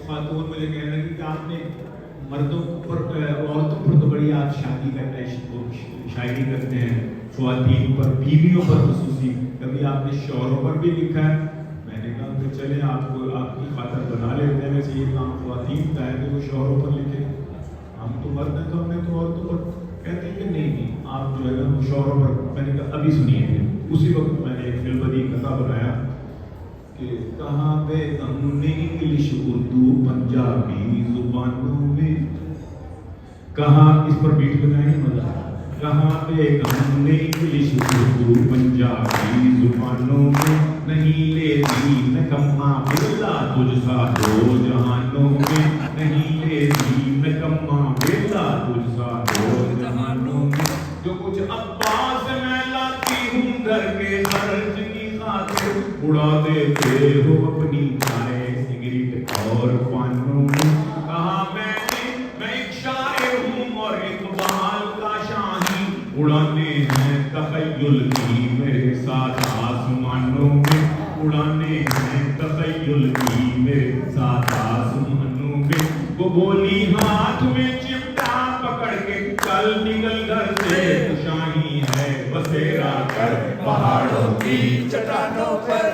خاتون مجھے کہنے لگی کہ آپ نے مردوں پر عورتوں پر تو بڑی آپ شادی کرتے ہیں، شاعری کرتے ہیں، خواتین پر، بیویوں پر خصوصی، کبھی آپ نے شوہروں پر بھی لکھا ہے؟ میں نے کہا کہ چلیں آپ کو آپ کی خاطر بنا لیتے ہیں، ویسے یہ کام خواتین کا ہے کہ وہ شوہروں پر لکھے، ہم تو مرد ہیں تو ہم نے تو عورتوں پر کہتے ہیں کہ نہیں آپ جو ہے نا وہ شوہروں پر. میں نے کہا ابھی سنیے پھر. اسی وقت میں نے ایک فلم بدی قطعہ بنایا کہ کہاں پہ ہم نے انگلش اردو پنجابی زبانوں میں، کہاں اس پر بیٹ بنائیں مزہ، کہاں پہ ہم نے انگلش اردو پنجابی زبانوں میں نہیں لیتی نکما بلا تجھ سا دو جہانوں میں، نہیں لیتی نکما بلا تجھ سا دو جہانوں میں، جو کچھ عباس میں لاتی ہوں گھر کے خرچ کی خاطر اڑا دیتے ہو اپنی چائے سگریٹ اور پانوں میں. کہا میں ایک شاعر ہوں اور اقبال کا شاہی، اڑانے ہیں تخیل کی میرے ساتھ آسمانوں میں، اڑانے ہیں تخیل کی میرے ساتھ آسمانوں میں. وہ بولی ہاتھ میں چمٹا پکڑ کے کل نکل گھر سے، شاہی ہے بسیرا کر پہاڑوں کی چٹانوں پر.